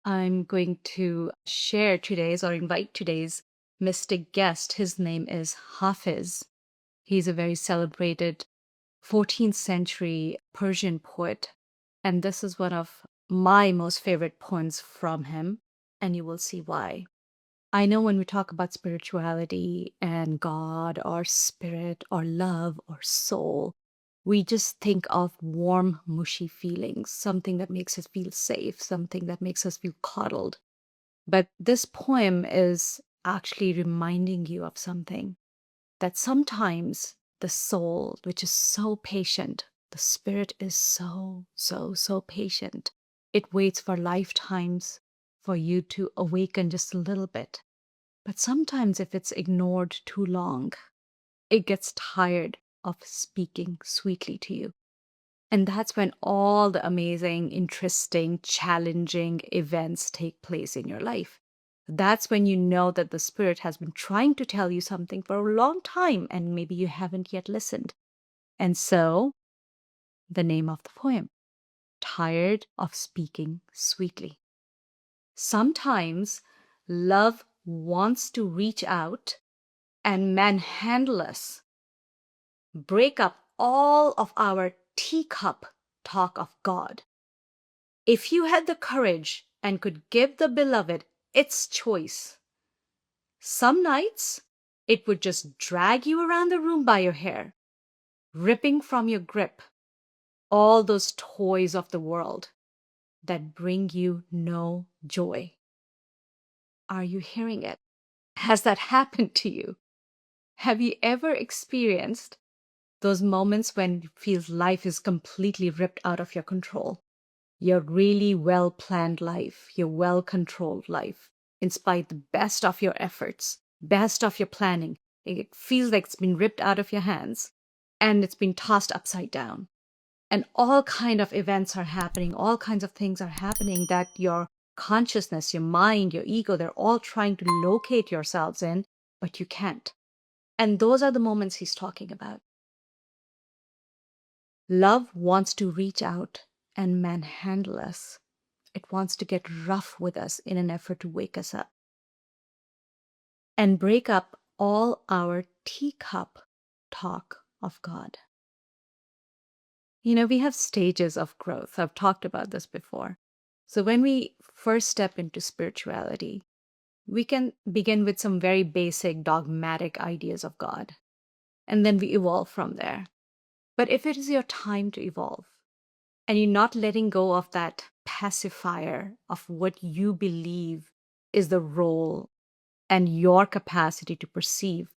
I'm going to share today's or invite today's mystic guest. His name is Hafez. He's a very celebrated 14th century Persian poet. And this is one of my most favorite poems from him. And you will see why. I know when we talk about spirituality and God or spirit or love or soul, we just think of warm, mushy feelings, something that makes us feel safe, something that makes us feel coddled. But this poem is actually reminding you of something that sometimes the soul, which is so patient, the spirit is so patient. It waits for lifetimes for you to awaken just a little bit. But sometimes, if it's ignored too long, it gets tired of speaking sweetly to you. And that's when all the amazing, interesting, challenging events take place in your life. That's when you know that the spirit has been trying to tell you something for a long time and maybe you haven't yet listened. And so, the name of the poem, Tired of Speaking Sweetly. Sometimes love wants to reach out and manhandle us, break up all of our teacup talk of God. If you had the courage and could give the beloved its choice, some nights it would just drag you around the room by your hair, ripping from your grip all those toys of the world that bring you no joy. Are you hearing it? Has that happened to you? Have you ever experienced those moments when it feels life is completely ripped out of your control? Your really well planned life, your well controlled life, in spite the best of your efforts, best of your planning, it feels like it's been ripped out of your hands and it's been tossed upside down. And all kind of events are happening, all kinds of things are happening that your consciousness, your mind, your ego, they're all trying to locate yourselves in, but you can't. And those are the moments he's talking about. Love wants to reach out and manhandle us. It wants to get rough with us in an effort to wake us up and break up all our teacup talk of God. You know, we have stages of growth. I've talked about this before. So when we first step into spirituality, we can begin with some very basic dogmatic ideas of God, and then we evolve from there. But if it is your time to evolve, and you're not letting go of that pacifier of what you believe is the role and your capacity to perceive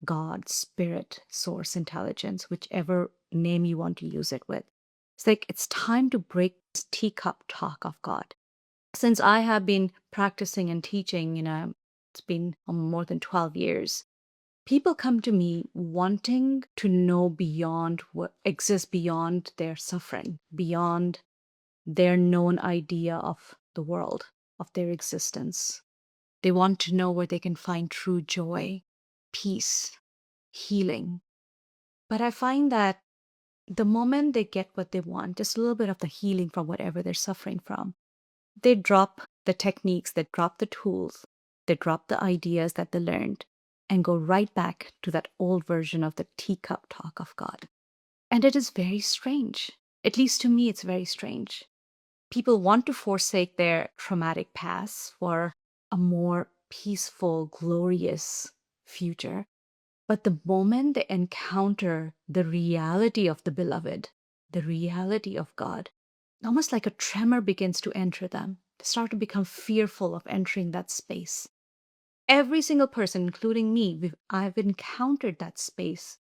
God, spirit, source, intelligence, whichever name you want to use it with. It's like it's time to break this teacup talk of God. Since I have been practicing and teaching, it's been more than 12 years. People come to me wanting to know beyond what exists beyond their suffering, beyond their known idea of the world, of their existence. They want to know where they can find true joy, peace, healing. But I find that the moment they get what they want, just a little bit of the healing from whatever they're suffering from, they drop the techniques, they drop the tools, they drop the ideas that they learned, and go right back to that old version of the teacup talk of God. And it is very strange. At least to me, it's very strange. People want to forsake their traumatic past for a more peaceful, glorious future. But the moment they encounter the reality of the beloved, the reality of God, almost like a tremor begins to enter them. They start to become fearful of entering that space. Every single person, including me, I've encountered that space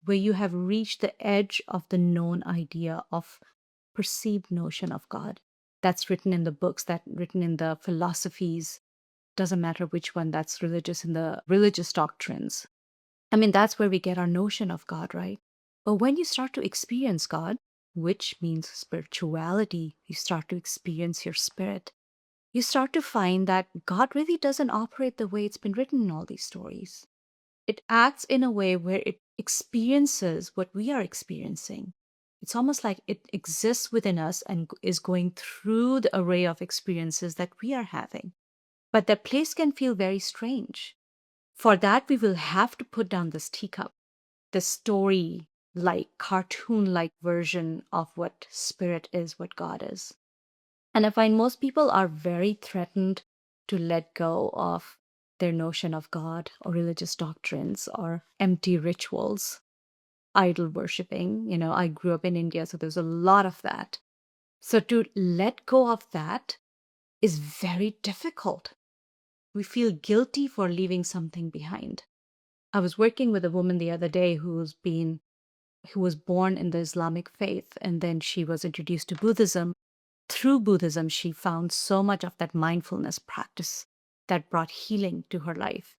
where you have reached the edge of the known idea of perceived notion of God. That's written in the books, that written in the philosophies, doesn't matter which one, that's religious in the religious doctrines. I mean, that's where we get our notion of God, right? But when you start to experience God, which means spirituality, you start to experience your spirit. You start to find that God really doesn't operate the way it's been written in all these stories. It acts in a way where it experiences what we are experiencing. It's almost like it exists within us and is going through the array of experiences that we are having. But that place can feel very strange. For that, we will have to put down this teacup, the story like, cartoon like version of what spirit is, what God is. And I find most people are very threatened to let go of their notion of God or religious doctrines or empty rituals, idol worshiping. I grew up in India, so there's a lot of that. So to let go of that is very difficult. We feel guilty for leaving something behind. I was working with a woman the other day who was born in the Islamic faith, and then she was introduced to Buddhism. Through Buddhism, she found so much of that mindfulness practice that brought healing to her life.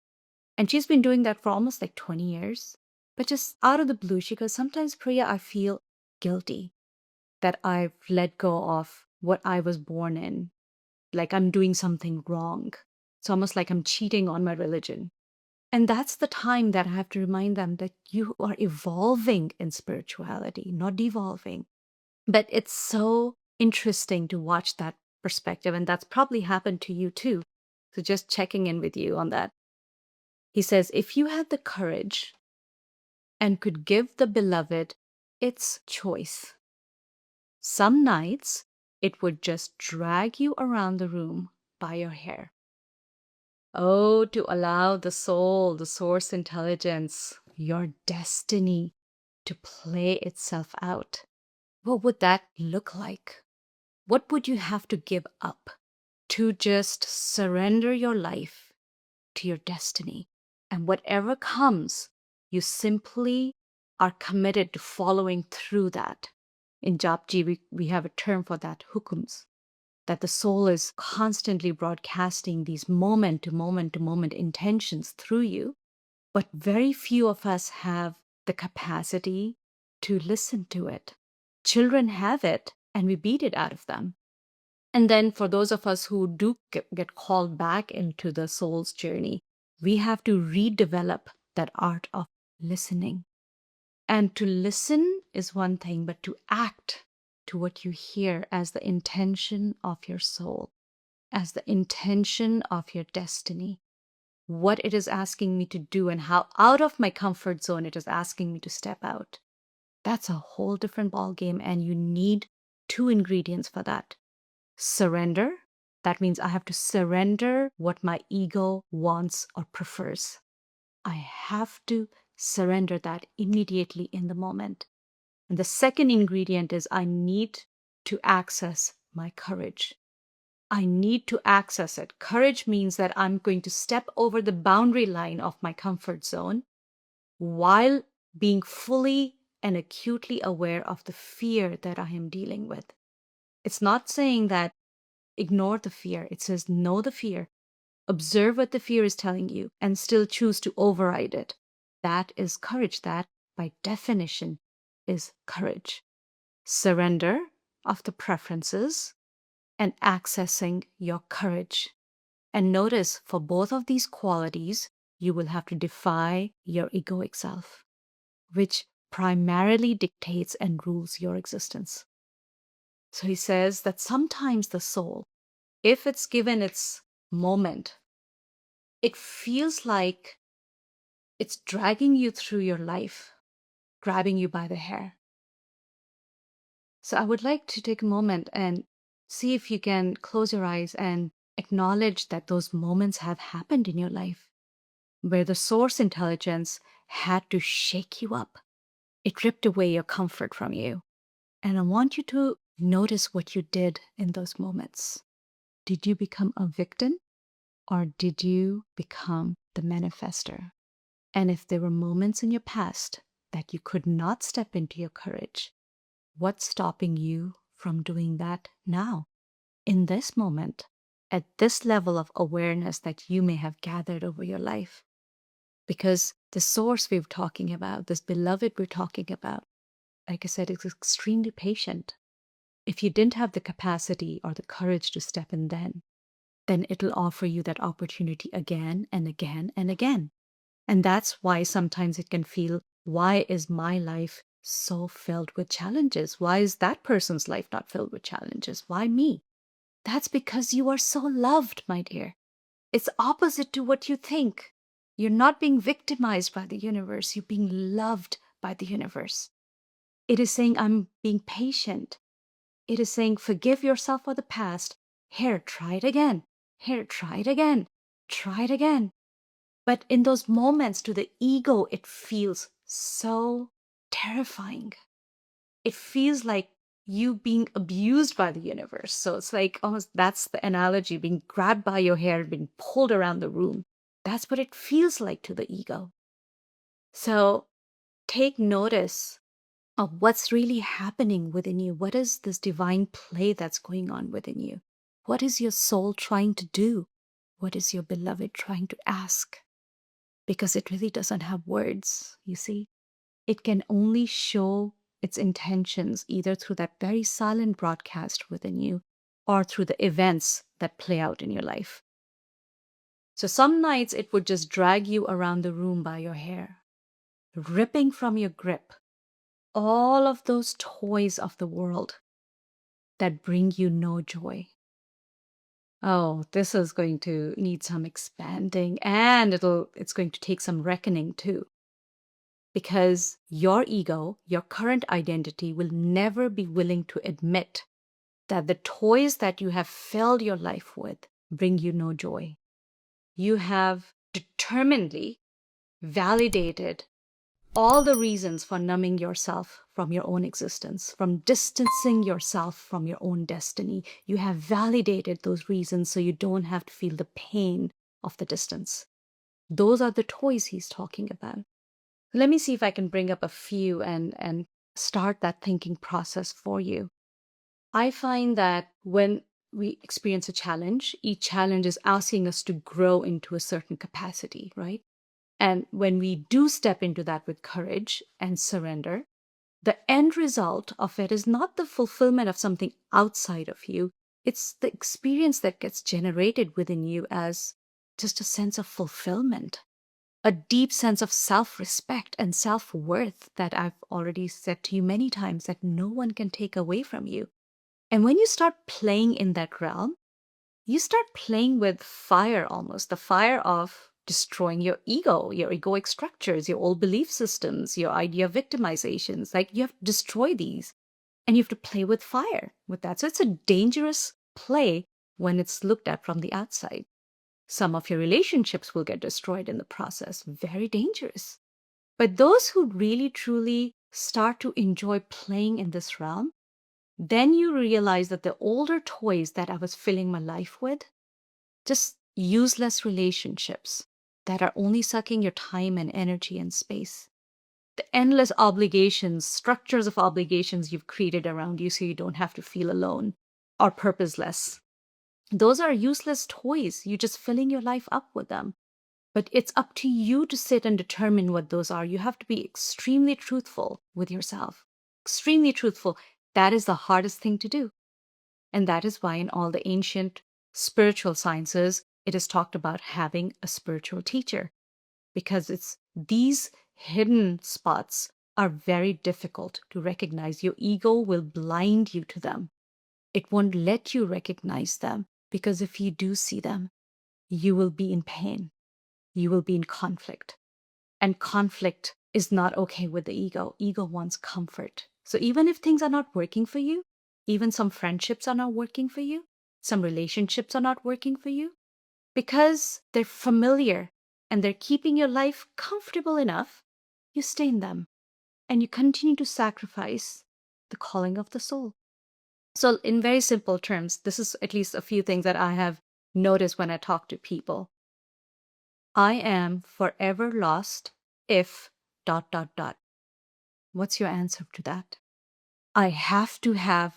And she's been doing that for almost like 20 years. But just out of the blue, she goes, sometimes, Priya, I feel guilty that I've let go of what I was born in. Like I'm doing something wrong. It's almost like I'm cheating on my religion. And that's the time that I have to remind them that you are evolving in spirituality, not devolving. But it's so interesting to watch that perspective. And that's probably happened to you too. So just checking in with you on that. He says, if you had the courage and could give the beloved its choice, some nights it would just drag you around the room by your hair. Oh, to allow the soul, the source intelligence, your destiny to play itself out. What would that look like? What would you have to give up to just surrender your life to your destiny? And whatever comes, you simply are committed to following through that. In Japji, we have a term for that, hukums, that the soul is constantly broadcasting these moment to moment to moment intentions through you. But very few of us have the capacity to listen to it. Children have it, and we beat it out of them. And then for those of us who do get called back into the soul's journey, we have to redevelop that art of listening. And to listen is one thing, but to act to what you hear as the intention of your soul, as the intention of your destiny, what it is asking me to do and how out of my comfort zone it is asking me to step out. That's a whole different ballgame, and you need two ingredients for that. Surrender. That means I have to surrender what my ego wants or prefers. I have to surrender that immediately in the moment. And the second ingredient is I need to access my courage. I need to access it. Courage means that I'm going to step over the boundary line of my comfort zone while being fully and acutely aware of the fear that I am dealing with. It's not saying that ignore the fear. It says know the fear, observe what the fear is telling you, and still choose to override it. That is courage. That, by definition, is courage. Surrender of the preferences and accessing your courage. And notice, for both of these qualities, you will have to defy your egoic self, which primarily dictates and rules your existence. So he says that sometimes the soul, if it's given its moment, it feels like it's dragging you through your life, grabbing you by the hair. So I would like to take a moment and see if you can close your eyes and acknowledge that those moments have happened in your life where the source intelligence had to shake you up. It ripped away your comfort from you. And I want you to notice what you did in those moments. Did you become a victim or did you become the manifester? And if there were moments in your past that you could not step into your courage, what's stopping you from doing that now, in this moment, at this level of awareness that you may have gathered over your life? Because the source we're talking about, this beloved we're talking about, like I said, is extremely patient. If you didn't have the capacity or the courage to step in then it'll offer you that opportunity again and again and again. And that's why sometimes it can feel, why is my life so filled with challenges. Why is that person's life not filled with challenges? Why me? That's because you are so loved, my dear. It's opposite to what you think. You're not being victimized by the universe, you're being loved by the universe. It is saying, I'm being patient. It is saying, forgive yourself for the past. Here, try it again. Here, try it again. Try it again. But in those moments, to the ego, it feels so terrifying. It feels like you being abused by the universe. So it's like almost that's the analogy, being grabbed by your hair, being pulled around the room. That's what it feels like to the ego. So take notice of what's really happening within you. What is this divine play that's going on within you? What is your soul trying to do? What is your beloved trying to ask? Because it really doesn't have words, you see. It can only show its intentions either through that very silent broadcast within you or through the events that play out in your life. So some nights it would just drag you around the room by your hair, ripping from your grip all of those toys of the world that bring you no joy. Oh, this is going to need some expanding, and it's going to take some reckoning too. Because your ego, your current identity, will never be willing to admit that the toys that you have filled your life with bring you no joy. You have determinedly validated all the reasons for numbing yourself from your own existence, from distancing yourself from your own destiny. You have validated those reasons so you don't have to feel the pain of the distance. Those are the toys he's talking about. Let me see if I can bring up a few and start that thinking process for you. I find that when we experience a challenge, each challenge is asking us to grow into a certain capacity, right? And when we do step into that with courage and surrender, the end result of it is not the fulfillment of something outside of you. It's the experience that gets generated within you as just a sense of fulfillment, a deep sense of self-respect and self-worth that I've already said to you many times that no one can take away from you. And when you start playing in that realm, you start playing with fire almost, the fire of destroying your ego, your egoic structures, your old belief systems, your idea of victimizations. Like you have to destroy these and you have to play with fire with that. So it's a dangerous play when it's looked at from the outside. Some of your relationships will get destroyed in the process. Very dangerous. But those who really truly start to enjoy playing in this realm, then you realize that the older toys that I was filling my life with, just useless relationships that are only sucking your time and energy and space. The endless obligations, structures of obligations you've created around you so you don't have to feel alone or purposeless. Those are useless toys. You're just filling your life up with them. But it's up to you to sit and determine what those are. You have to be extremely truthful with yourself. Extremely truthful. That is the hardest thing to do. And that is why in all the ancient spiritual sciences, it is talked about having a spiritual teacher. Because it's these hidden spots are very difficult to recognize. Your ego will blind you to them. It won't let you recognize them. Because if you do see them, you will be in pain. You will be in conflict. And conflict is not okay with the ego. Ego wants comfort. So even if things are not working for you, even some friendships are not working for you, some relationships are not working for you, because they're familiar and they're keeping your life comfortable enough, you stay in them and you continue to sacrifice the calling of the soul. So in very simple terms, this is at least a few things that I have noticed when I talk to people. I am forever lost if ... What's your answer to that? I have to have ...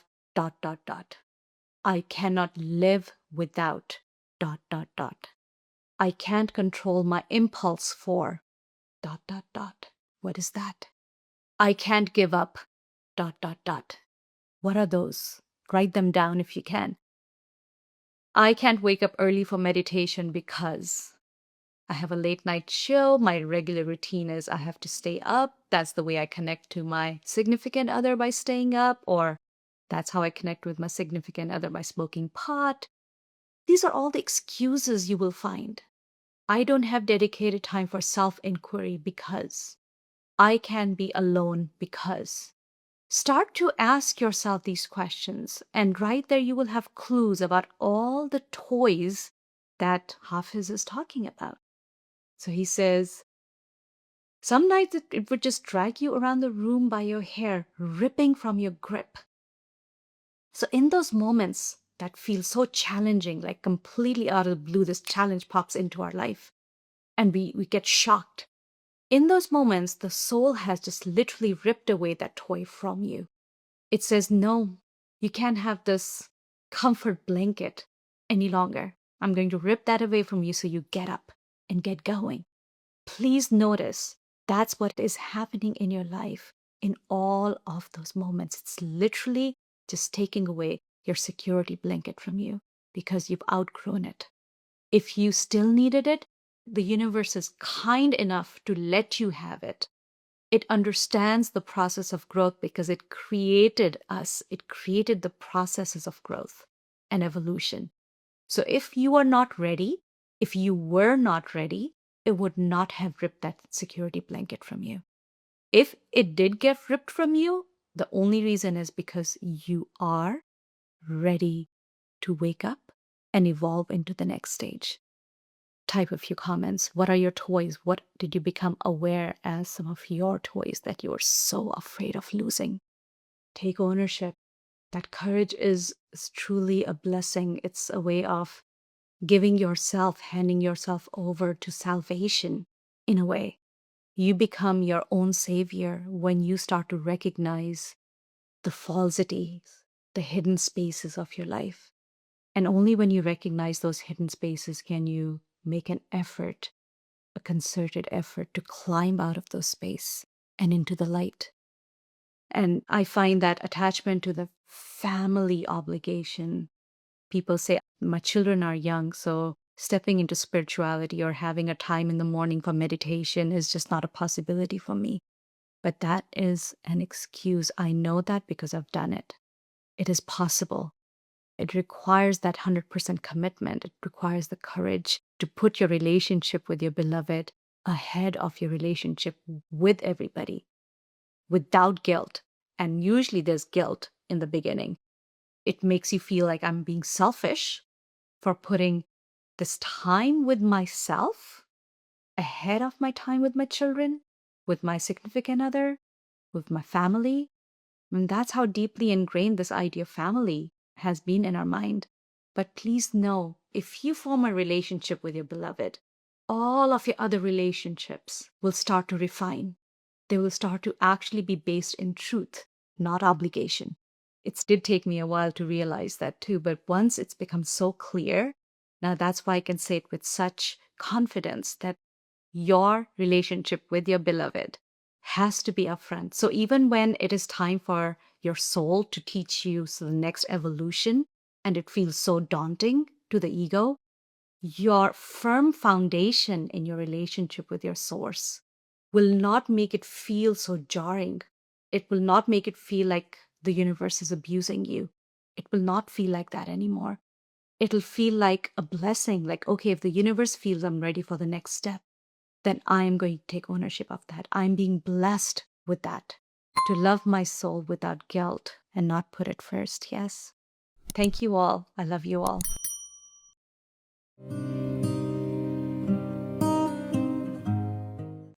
I cannot live without ... I can't control my impulse for ... What is that? I can't give up ... What are those? Write them down if you can. I can't wake up early for meditation because I have a late night show. My regular routine is I have to stay up That's the way I connect to my significant other by staying up, or that's how I connect with my significant other by smoking pot. These are all the excuses you will find. I don't have dedicated time for self inquiry because I can be alone because. Start to ask yourself these questions, and right there you will have clues about all the toys that Hafiz is talking about. So he says, some nights it would just drag you around the room by your hair, ripping from your grip. So, in those moments that feel so challenging, like completely out of the blue, this challenge pops into our life and we get shocked. In those moments, the soul has just literally ripped away that toy from you. It says, no, you can't have this comfort blanket any longer. I'm going to rip that away from you so you get up and get going. Please notice that's what is happening in your life in all of those moments. It's literally just taking away your security blanket from you because you've outgrown it. If you still needed it, the universe is kind enough to let you have it. It understands the process of growth because it created us. It created the processes of growth and evolution. So if you are not ready, if you were not ready, it would not have ripped that security blanket from you. If it did get ripped from you, the only reason is because you are ready to wake up and evolve into the next stage. Type a few comments. What are your toys? What did you become aware as some of your toys that you are so afraid of losing? Take ownership. That courage is truly a blessing. It's a way of giving yourself, handing yourself over to salvation in a way. You become your own savior when you start to recognize the falsities, the hidden spaces of your life. And only when you recognize those hidden spaces can you make an effort, a concerted effort to climb out of those space and into the light. And I find that attachment to the family obligation. People say, my children are young, so stepping into spirituality or having a time in the morning for meditation is just not a possibility for me. But that is an excuse. I know that because I've done it. It is possible. It requires that 100% commitment. It requires the courage to put your relationship with your beloved ahead of your relationship with everybody without guilt. And usually there's guilt in the beginning. It makes you feel like I'm being selfish for putting this time with myself ahead of my time with my children, with my significant other, with my family. And that's how deeply ingrained this idea of family has been in our mind. But please know, if you form a relationship with your beloved, all of your other relationships will start to refine. They will start to actually be based in truth, not obligation. It did take me a while to realize that too, but once it's become so clear, now that's why I can say it with such confidence that your relationship with your beloved has to be upfront. So even when it is time for your soul to teach you the next evolution, and it feels so daunting to the ego, your firm foundation in your relationship with your source will not make it feel so jarring. It will not make it feel like the universe is abusing you. It will not feel like that anymore. It'll feel like a blessing, like, okay, if the universe feels I'm ready for the next step, then I am going to take ownership of that. I'm being blessed with that, to love my soul without guilt and not put it first. Yes. Thank you all. I love you all.